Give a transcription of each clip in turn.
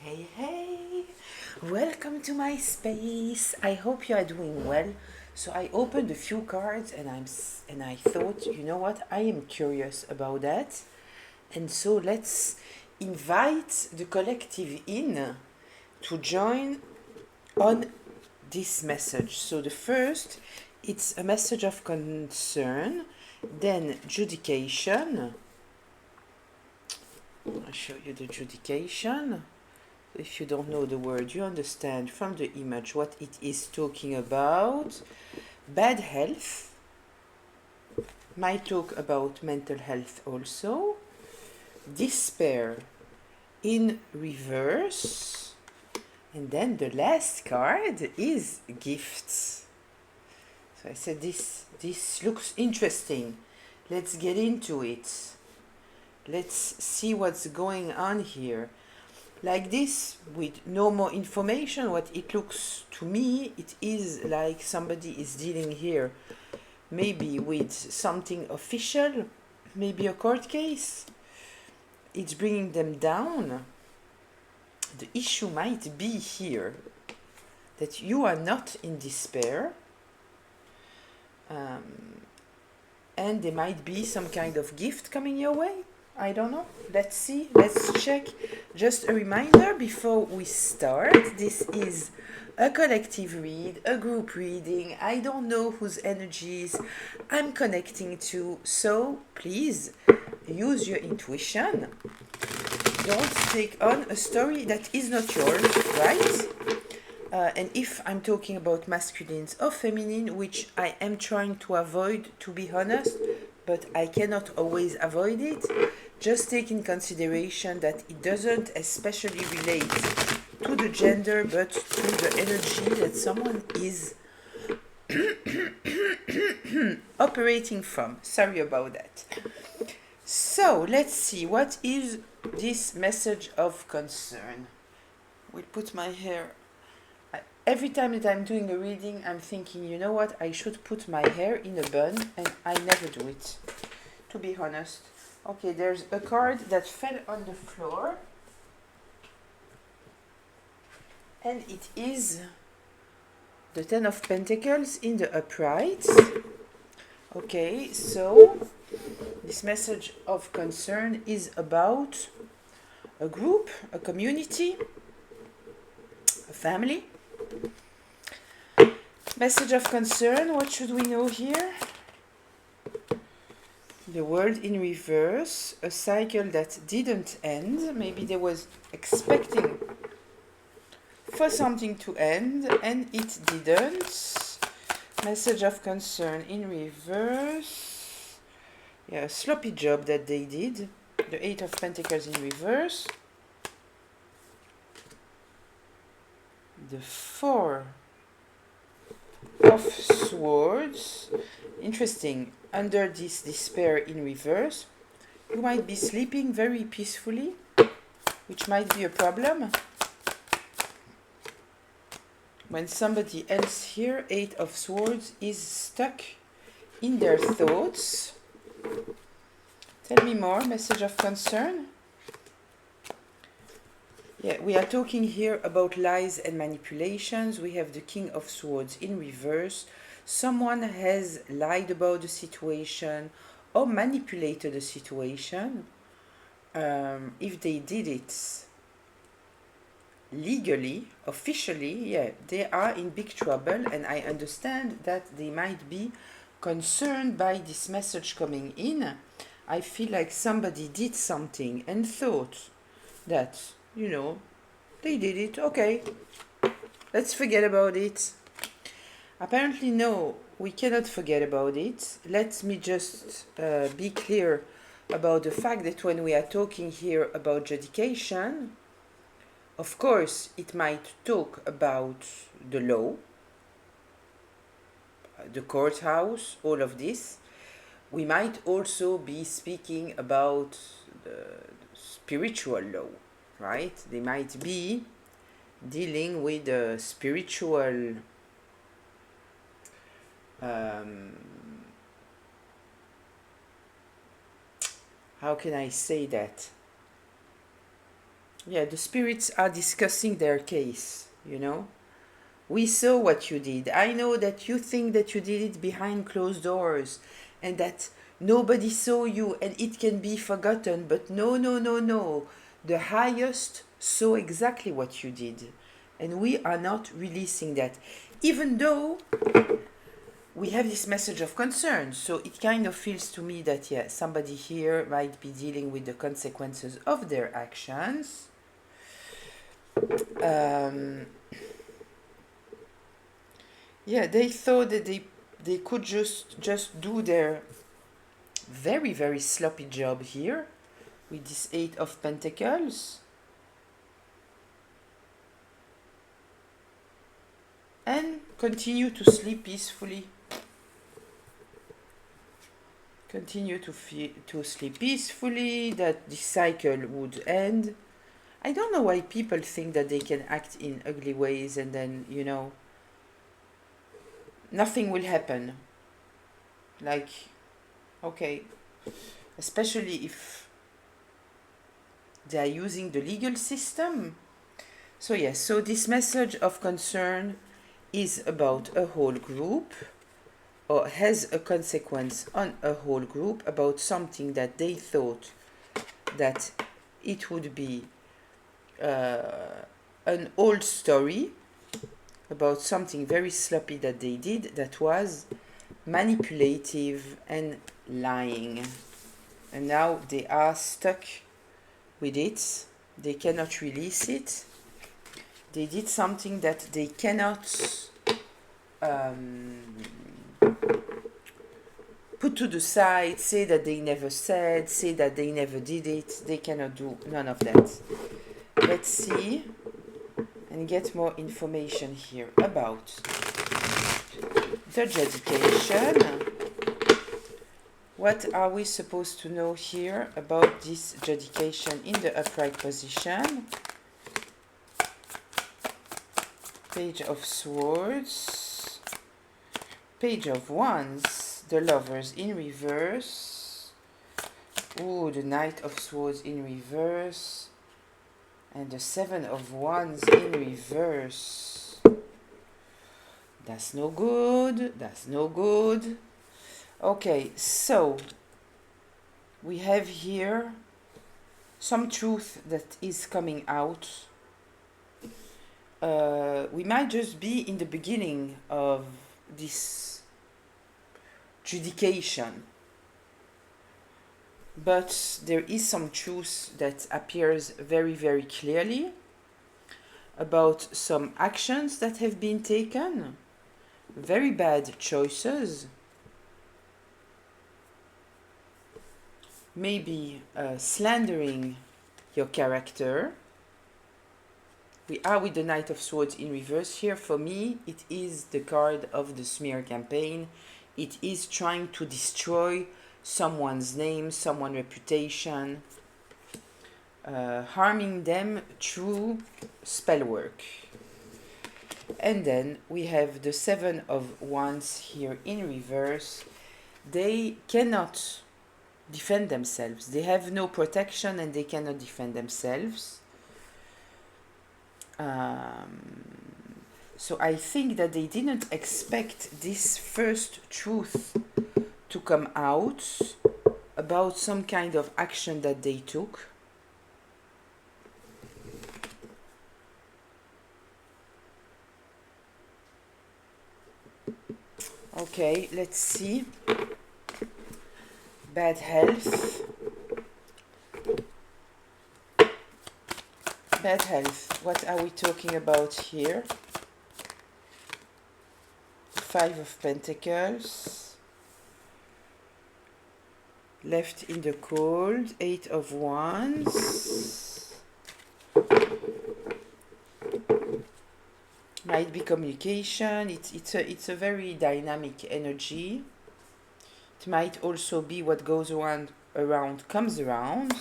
Hey, hey, welcome to my space. I hope you are doing well. So I opened a few cards and I thought, you know what? I am curious about that. And so let's invite the collective in to join on this message. So the first, it's a message of concern, then judication. I'll show you the judication. If you don't know the word, you understand from the image what it is talking about. Bad health might talk about mental health also. Despair in reverse. And then the last card is gifts. So I said this looks interesting. Let's get into it. Let's see what's going on here. Like this, with no more information, what it looks to me, it is like somebody is dealing here maybe with something official, maybe a court case. It's bringing them down. The issue might be here that you are not in despair, and there might be some kind of gift coming your way. I don't know. Let's see. Let's check. Just a reminder before we start, this is a collective read, a group reading. I don't know whose energies I'm connecting to, so please use your intuition. Don't take on a story that is not yours, right? And if I'm talking about masculines or feminine, which I am trying to avoid, to be honest, but I cannot always avoid it, just take in consideration that it doesn't especially relate to the gender, but to the energy that someone is operating from. Sorry about that. So let's see, what is this message of concern? We'll put my hair. Every time that I'm doing a reading, I'm thinking, you know what, I should put my hair in a bun, and I never do it, to be honest. Okay, there's a card that fell on the floor, and it is the Ten of Pentacles in the upright. Okay, so this message of concern is about a group, a community, a family. Message of concern, what should we know here? The world in reverse, a cycle that didn't end. Maybe they was expecting for something to end and it didn't. Message of concern in reverse. Yeah, a sloppy job that they did. The Eight of Pentacles in reverse. The Four of Swords. Interesting. Under this despair in reverse, you might be sleeping very peacefully, which might be a problem. When somebody else here, Eight of Swords, is stuck in their thoughts. Tell me more, message of concern. Yeah, we are talking here about lies and manipulations. We have the King of Swords in reverse. Someone has lied about the situation or manipulated the situation. If they did it legally, officially, yeah, they are in big trouble, and I understand that they might be concerned by this message coming in. I feel like somebody did something and thought that, you know, they did it, okay, let's forget about it. Apparently, no, we cannot forget about it. Let me just be clear about the fact that when we are talking here about judication, of course, it might talk about the law, the courthouse, all of this. We might also be speaking about the spiritual law, right? They might be dealing with the spiritual how can I say that? Yeah, the spirits are discussing their case, you know. We saw what you did. I know that you think that you did it behind closed doors and that nobody saw you and it can be forgotten, but no, no, no, no. The highest saw exactly what you did. And we are not releasing that. Even though we have this message of concern, so it kind of feels to me that, yeah, somebody here might be dealing with the consequences of their actions. Yeah, they thought that they could just do their very, very sloppy job here with this Eight of Pentacles. And continue to sleep peacefully. Continue to sleep peacefully, that this cycle would end. I don't know why people think that they can act in ugly ways and then, you know, nothing will happen. Like, okay, especially if they are using the legal system. So yes, so this message of concern is about a whole group, or has a consequence on a whole group, about something that they thought that it would be an old story, about something very sloppy that they did that was manipulative and lying. And now they are stuck with it. They cannot release it. They did something that they cannot put to the side, say that they never said, say that they never did it. They cannot do none of that. Let's see and get more information here about the dedication. What are we supposed to know here about this dedication in the upright position? Page of Swords, Page of Wands, the Lovers in reverse, ooh, the Knight of Swords in reverse, and the Seven of Wands in reverse. That's no good, that's no good. Okay, so we have here some truth that is coming out. We might just be in the beginning of this judication, but there is some truth that appears very, very clearly about some actions that have been taken, very bad choices, maybe slandering your character. We are with the Knight of Swords in reverse here. For me, it is the card of the smear campaign. It is trying to destroy someone's name, someone's reputation, harming them through spell work. And then we have the Seven of Wands here in reverse. They cannot defend themselves. They have no protection and they cannot defend themselves. So I think that they didn't expect this first truth to come out about some kind of action that they took. Okay, let's see. Bad health. Bad health. What are we talking about here? Five of Pentacles. Left in the cold. Eight of Wands. Might be communication. It's a very dynamic energy. It might also be what goes around comes around.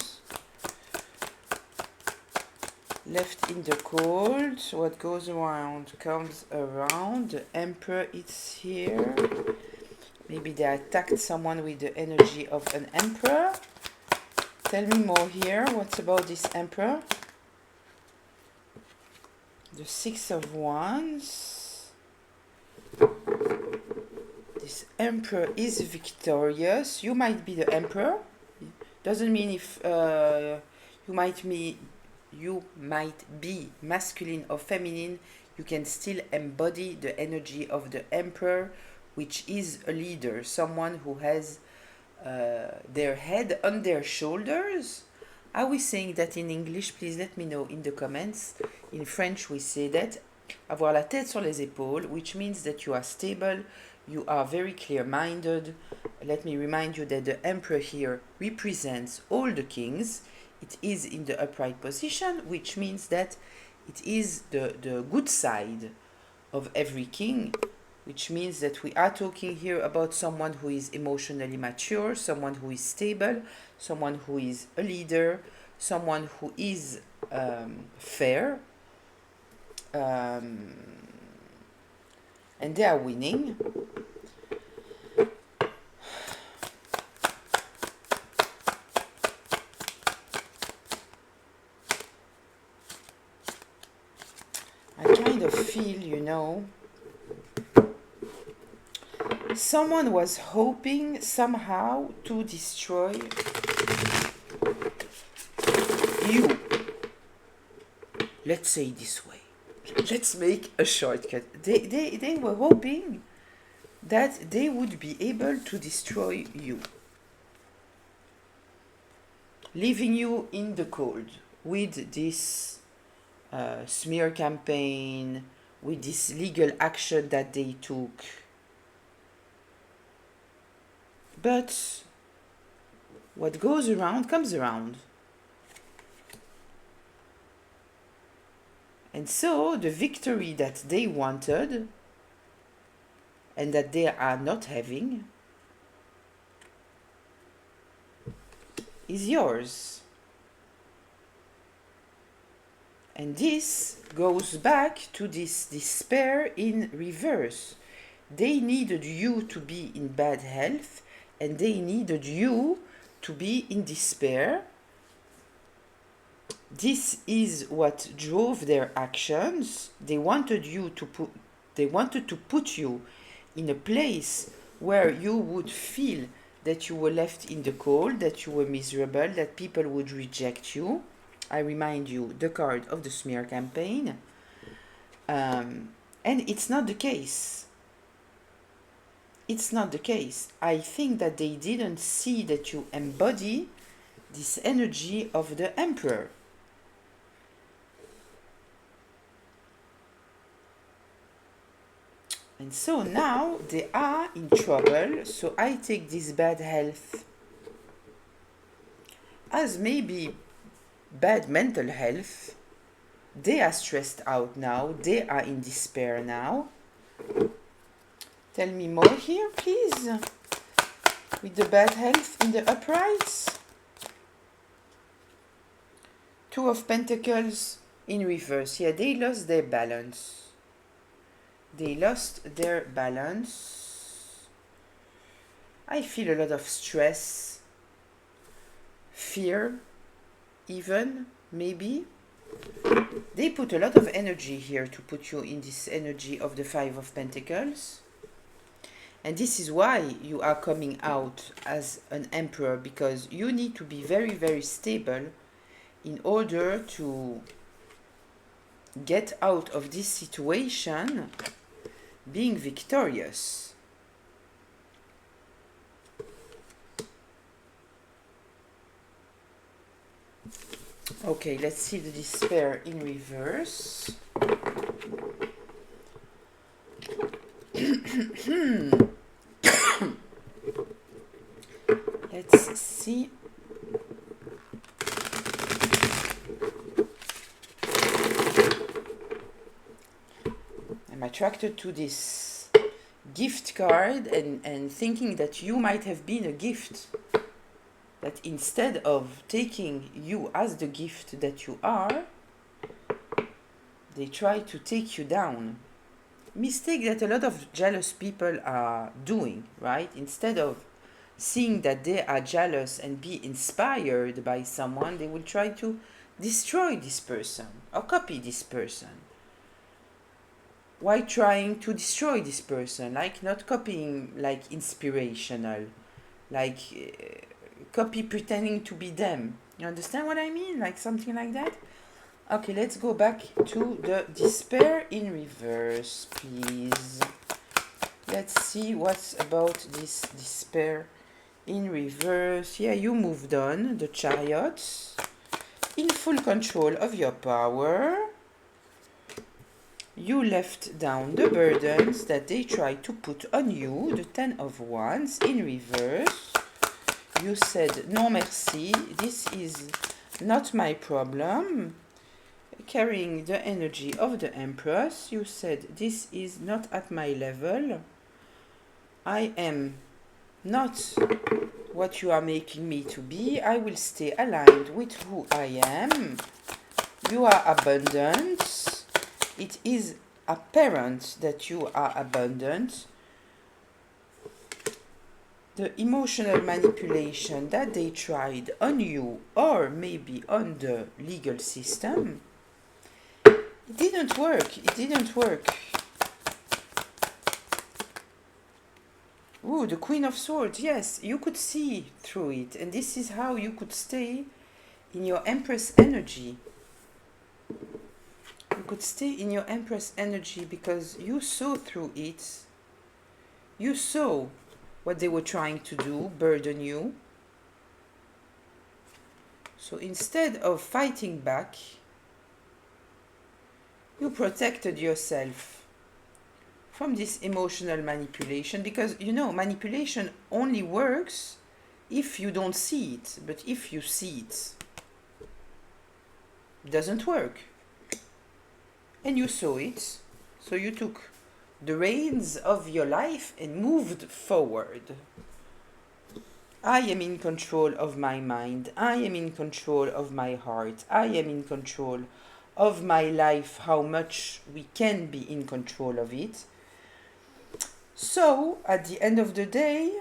Left in the cold, what goes around comes around. The Emperor is here. Maybe they attacked someone with the energy of an Emperor. Tell me more here. What's about this Emperor? The Six of Wands. This Emperor is victorious. You might be the Emperor. Doesn't mean if you might be masculine or feminine. You can still embody the energy of the Emperor, which is a leader, someone who has their head on their shoulders. Are we saying that in English? Please let me know in the comments. In French, we say that avoir la tête sur les épaules, which means that you are stable, you are very clear-minded. Let me remind you that the Emperor here represents all the kings. It is in the upright position, which means that it is the good side of every king, which means that we are talking here about someone who is emotionally mature, someone who is stable, someone who is a leader, someone who is fair, and they are winning. I kind of feel, you know, someone was hoping somehow to destroy you. Let's say it this way. Let's make a shortcut. They were hoping that they would be able to destroy you, leaving you in the cold with this smear campaign, with this legal action that they took. But what goes around comes around. And so the victory that they wanted and that they are not having is yours. And this goes back to this despair in reverse. They needed you to be in bad health, and they needed you to be in despair. This is what drove their actions. They wanted to put you in a place where you would feel that you were left in the cold, that you were miserable, that people would reject you. I remind you the card of the smear campaign. And it's not the case. It's not the case. I think that they didn't see that you embody this energy of the Emperor. And so now they are in trouble. So I take this bad health as maybe bad mental health. They are stressed out now. They are in despair now. Tell me more here, please. With the bad health in the uprights. Two of Pentacles in reverse. Yeah, they lost their balance. They lost their balance. I feel a lot of stress, fear, even, maybe. They put a lot of energy here to put you in this energy of the Five of Pentacles. And this is why you are coming out as an Emperor, because you need to be very, very stable in order to get out of this situation being victorious. Okay, let's see the despair in reverse. Let's see. I'm attracted to this gift card and thinking that you might have been a gift. That instead of taking you as the gift that you are, they try to take you down. Mistake that a lot of jealous people are doing, right? Instead of seeing that they are jealous and be inspired by someone, they will try to destroy this person or copy this person. Why trying to destroy this person? Like not copying like inspirational, like copy pretending to be them. You understand what I mean? Like something like that? Okay, let's go back to the despair in reverse, please. Let's see what's about this despair in reverse. Yeah, you moved on, the Chariot, in full control of your power. You left down the burdens that they tried to put on you, the Ten of Wands in reverse. You said, no merci, this is not my problem. Carrying the energy of the Empress, you said, this is not at my level. I am not what you are making me to be. I will stay aligned with who I am. You are abundant. It is apparent that you are abundant. The emotional manipulation that they tried on you or maybe on the legal system, it didn't work. It didn't work. Ooh, the Queen of Swords. Yes, you could see through it. And this is how you could stay in your Empress energy. You could stay in your Empress energy because you saw through it. You saw what they were trying to do, burden you. So instead of fighting back, you protected yourself from this emotional manipulation, because you know manipulation only works if you don't see it, but if you see it, it doesn't work. And you saw it, so you took the reins of your life and moved forward. I am in control of my mind. I am in control of my heart. I am in control of my life, how much we can be in control of it. So, at the end of the day,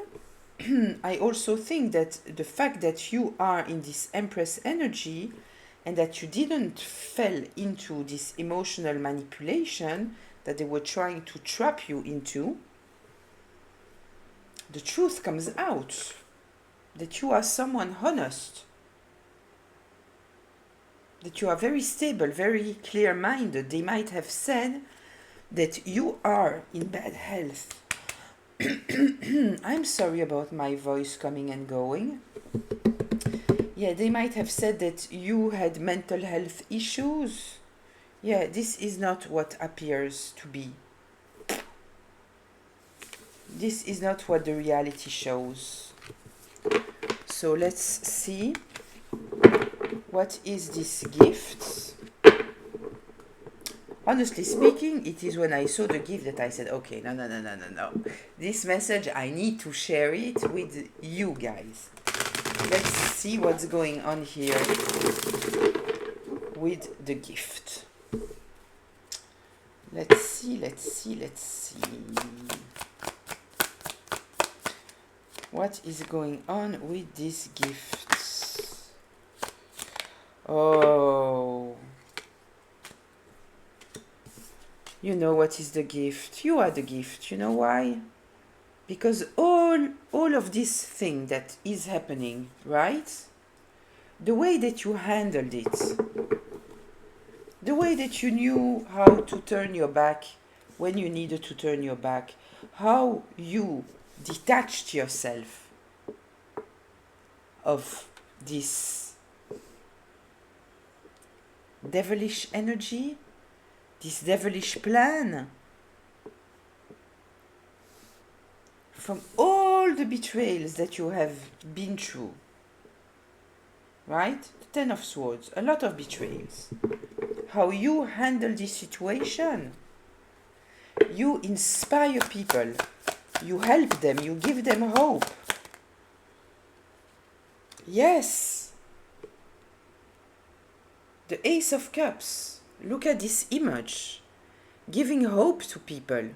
I also think that the fact that you are in this Empress energy and that you didn't fall into this emotional manipulation that they were trying to trap you into, the truth comes out. That you are someone honest. That you are very stable, very clear-minded. They might have said that you are in bad health. I'm sorry about my voice coming and going. Yeah, they might have said that you had mental health issues. Yeah, this is not what appears to be. This is not what the reality shows. So let's see. What is this gift? Honestly speaking, it is when I saw the gift that I said, okay, no. This message, I need to share it with you guys. Let's see what's going on here with the gift. Let's see. What is going on with this gift? Oh. You know what is the gift. You are the gift. You know why? Because all of this thing that is happening, right? The way that you handled it, the way that you knew how to turn your back when you needed to turn your back, how you detached yourself of this devilish energy, this devilish plan, from all the betrayals that you have been through, right? The Ten of Swords, a lot of betrayals. How you handle this situation. You inspire people. You help them. You give them hope. Yes. The Ace of Cups. Look at this image. Giving hope to people.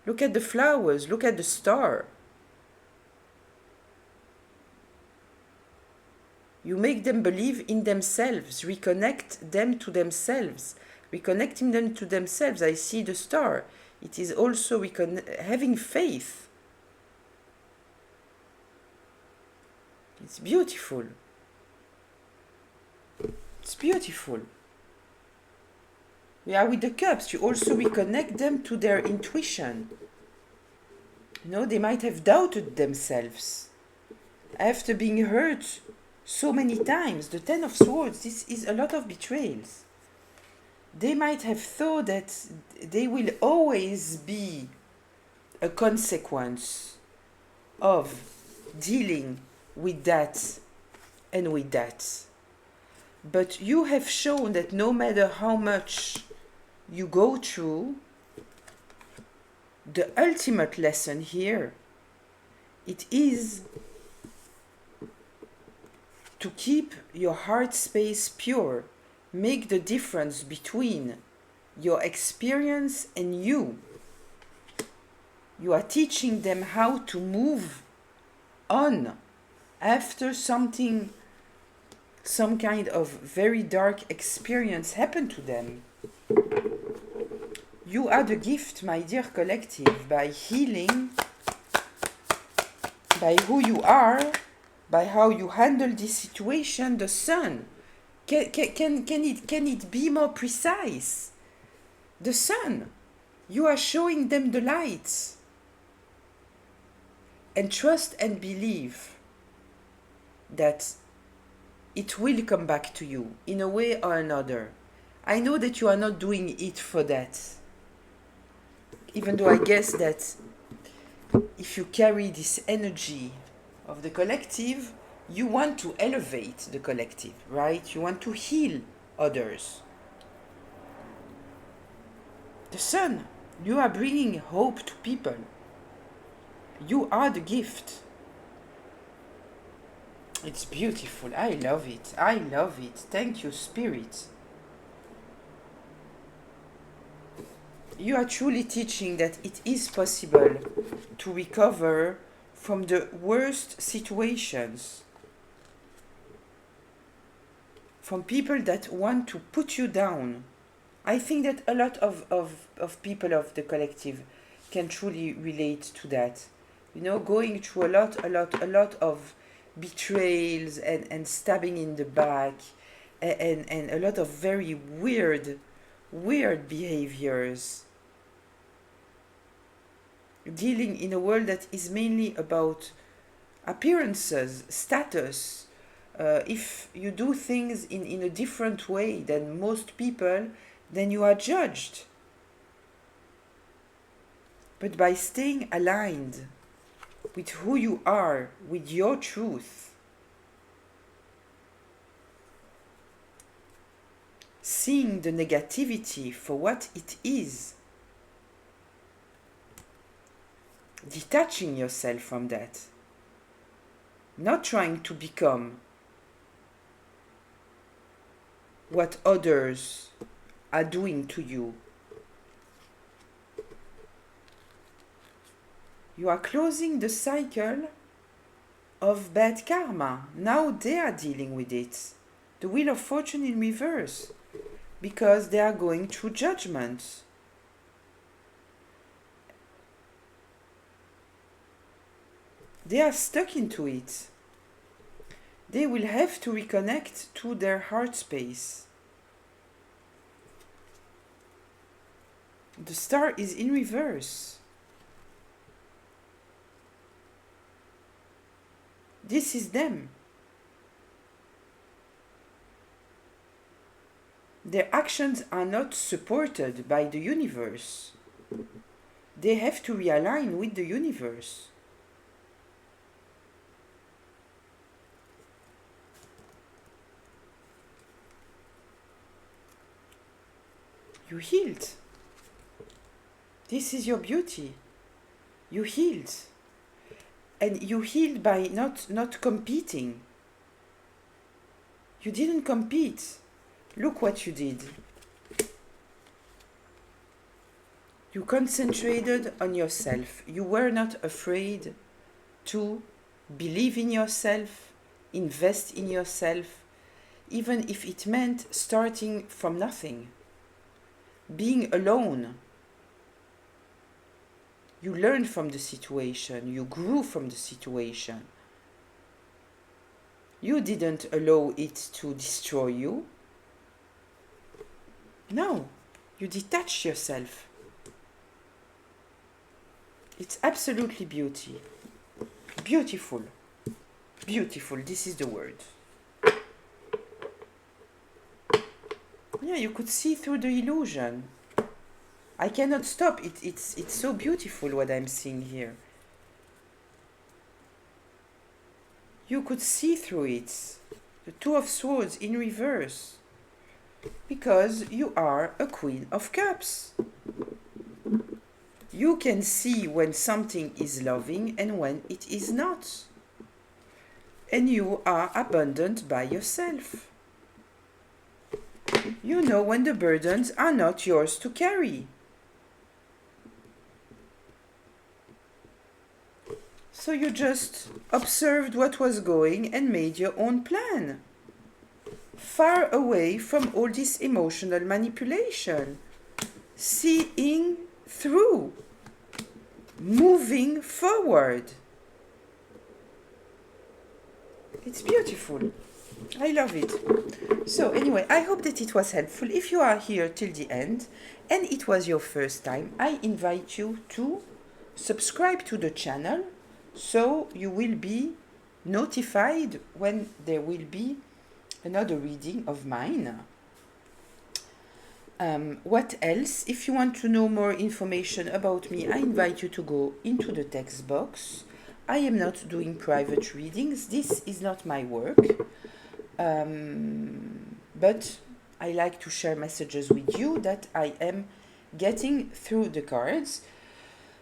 Look at the flowers. Look at the star. You make them believe in themselves. Reconnect them to themselves. reconnecting them to themselves. I see the star. It is also having faith. It's beautiful. It's beautiful. Yeah, with the cups, you also reconnect them to their intuition. You know, they might have doubted themselves after being hurt so many times. The Ten of Swords, this is a lot of betrayals. They might have thought that they will always be a consequence of dealing with that and with that. But you have shown that no matter how much you go through, the ultimate lesson here, it is to keep your heart space pure. Make the difference between your experience and you. You are teaching them how to move on after some kind of very dark experience happened to them. You are the gift, my dear collective, by healing, by who you are, by how you handle this situation. The sun. Can it be more precise? The sun. You are showing them the light. And trust and believe that it will come back to you in a way or another. I know that you are not doing it for that. Even though I guess that if you carry this energy of the collective, you want to elevate the collective, right? You want to heal others. The sun, you are bringing hope to people. You are the gift. It's beautiful. I love it. I love it. Thank you, Spirit. You are truly teaching that it is possible to recover from the worst situations, from people that want to put you down. I think that a lot of people of the collective can truly relate to that. You know, going through a lot of betrayals and stabbing in the back and a lot of very weird behaviors. Dealing in a world that is mainly about appearances, status. If you do things in a different way than most people, then you are judged. But by staying aligned with who you are, with your truth, seeing the negativity for what it is, detaching yourself from that, not trying to become what others are doing to you. You are closing the cycle of bad karma. Now they are dealing with it. The Wheel of Fortune in reverse, because they are going through judgment. They are stuck into it. They will have to reconnect to their heart space. The star is in reverse. This is them. Their actions are not supported by the universe. They have to realign with the universe. You healed. This is your beauty. You healed. And you healed by not competing. You didn't compete. Look what you did. You concentrated on yourself. You were not afraid to believe in yourself, invest in yourself, even if it meant starting from nothing. being alone. You learned from the situation, you grew from the situation. You didn't allow it to destroy you. No, you detached yourself. It's absolutely beautiful. Beautiful, this is the word. Yeah, you could see through the illusion. I cannot stop. It's so beautiful what I'm seeing here. You could see through it. The Two of Swords in reverse. Because you are a Queen of Cups. You can see when something is loving and when it is not. And you are abundant by yourself. You know when the burdens are not yours to carry. So you just observed what was going and made your own plan. Far away from all this emotional manipulation. Seeing through. Moving forward. It's beautiful. I love it. So anyway, I hope that it was helpful. If you are here till the end and it was your first time, I invite you to subscribe to the channel so you will be notified when there will be another reading of mine. What else? If you want to know more information about me, I invite you to go into the text box. I am not doing private readings. This is not my work. But I like to share messages with you that I am getting through the cards.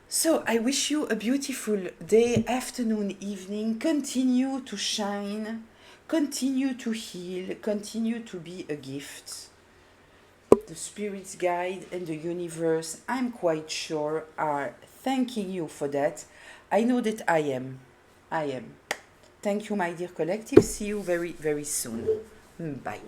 So I wish you a beautiful day, afternoon, evening. Continue to shine, continue to heal, continue to be a gift. The Spirit's guide and the universe, I'm quite sure, are thanking you for that. I know that I am. Thank you, my dear collective. See you very, very soon. Bye.